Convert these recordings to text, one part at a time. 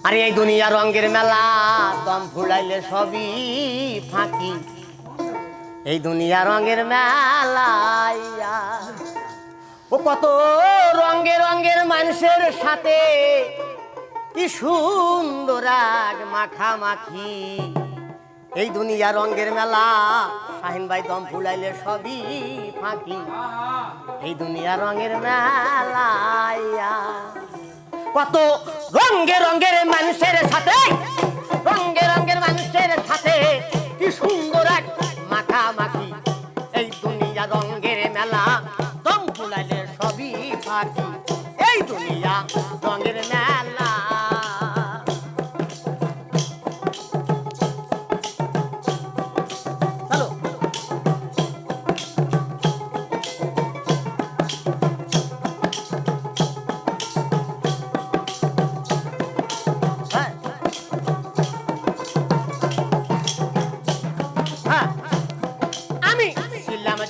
আরে এই দুনিয়া রঙের মেলা দম ফুলাইলে সবই ফাঁকি। এই দুনিয়া রঙের মেলায় ও কত রঙের রঙের মানুষের সাথে কি সুন্দর এক মাখামাখি। এই দুনিয়া রঙের মেলা শাহিন ভাই দম ফুলাইলে সবই ফাঁকি। এই দুনিয়া রঙের মেলায় কত রঙের রঙের মানুষের সাথে রঙের রঙের মানুষের সাথে কি সুন্দর এক মাখামাখি। এই দুনিয়া রঙের মেলা দম ফুলাইলে সবই ফাঁকি। এই দুনিয়া রঙের মেলা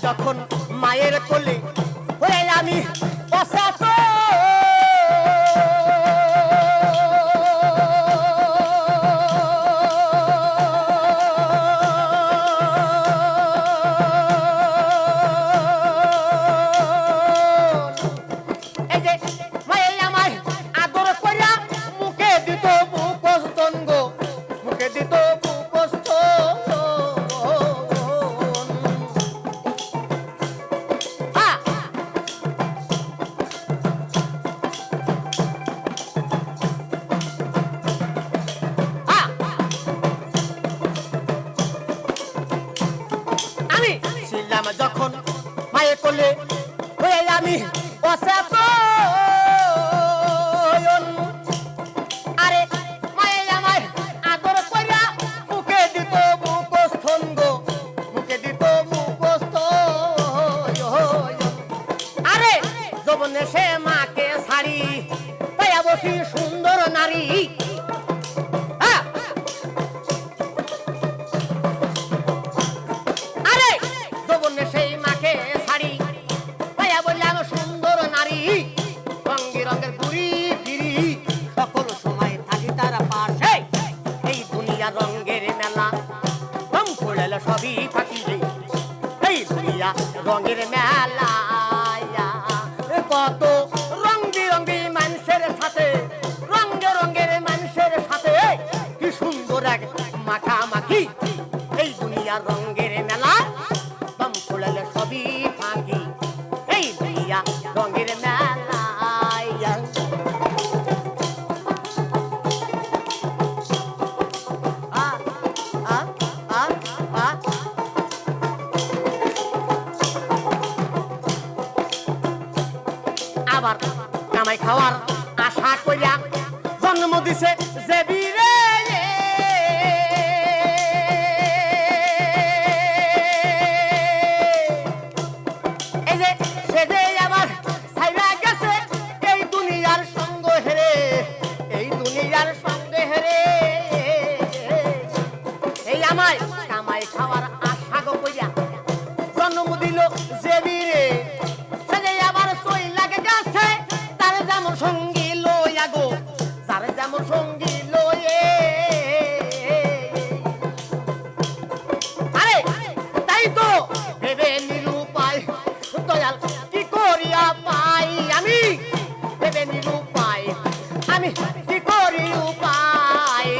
যখন মায়ের কোলে হয়ে আমি অসাত এই যে মায়ের আমার আদর কইরা মুখে দিত বুকস্তন গো, মুখে দিত যখন মায়ের কোলে হয়ে আমি অসাত। আরে মায়ের আমার আদর কইরা মুখে দিত মুখস্থন গো, মুখে দিত মুখস্থ। আরে যৌবনে সে মাকে ছাড়ি পাইয়া বসি সুন্দর নারী। রঙের মেলা দম ফুলাইলে সবই ফাঁকি। এই দুনিয়া রঙের মেলা কত রং বিরঙি মানুষের সাথে রঙের রঙের মানুষের সাথে কি সুন্দর এক মাখামাখি। এই দুনিয়া রঙের মেলা দম ফুলাইলে সবই ফাঁকি। এই দুনিয়া রঙের মেলা আবার কামাই খাওয়ার আশা কইরা জন্ম দিছে যে বীরে। এই যে সে যে আবার ছাইরা গেছে এই দুনিয়ার সঙ্গ হেরে, এই দুনিয়ার সঙ্গে হেরে। এই আমায় কামাই খাওয়ার আশা গো কইরা জন্ম দিল যে বীরে। সঙ্গী লইয়া গো যার যেমন সঙ্গী লয়ে। আরে তাই তো ভেবে নিরুপায় দয়াল কি করিয়া পাই আমি, ভেবে নিরুপায় আমি কি করি উপায়।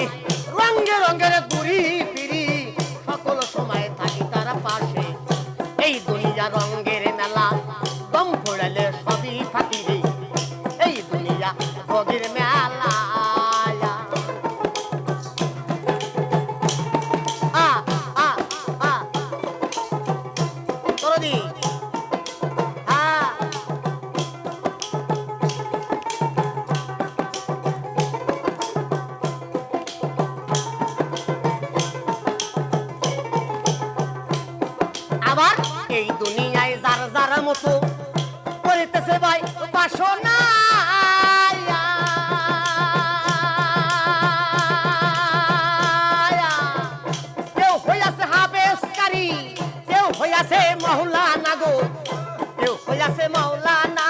রঙে রঙের ঘুরি ফিরি সকল সময় থাকি তার পাশে। এই দুনিয়া রঙের মেলা দম ফোড়ালে সবই ফাঁকি। এই দুনিয়া রঙের মেলা তোরদি আবার এই দুনিয়ায় যার যার মতো করিতেছে ভাই বাসনা। কেউ হইয়াছে হাফেজকারী, কেউ হইয়াছে মৌলানা গো, কেউ হইয়াছে মৌলানা।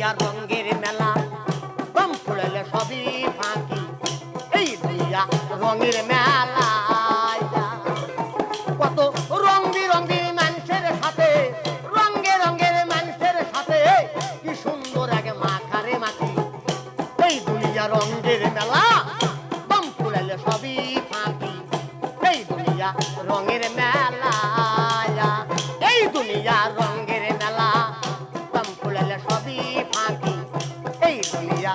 দুনিয়া রঙের মেলা দম ফুলাইলে সবই ফাঁকি এই দুনিয়া রঙের মেলা কত রং বিরঙের মানুষের সাথে রঙে রঙের মানুষের সাথে কি সুন্দর এক মাখারে মাখি এই দুনিয়া রঙের মেলা দম ফুলাইলে সবই ফাঁকি এই দুনিয়া রঙের মেলা এই দুনিয়া রঙের মেলা দম ফুলাইলে সবই ফাঁকি এই দুনিয়া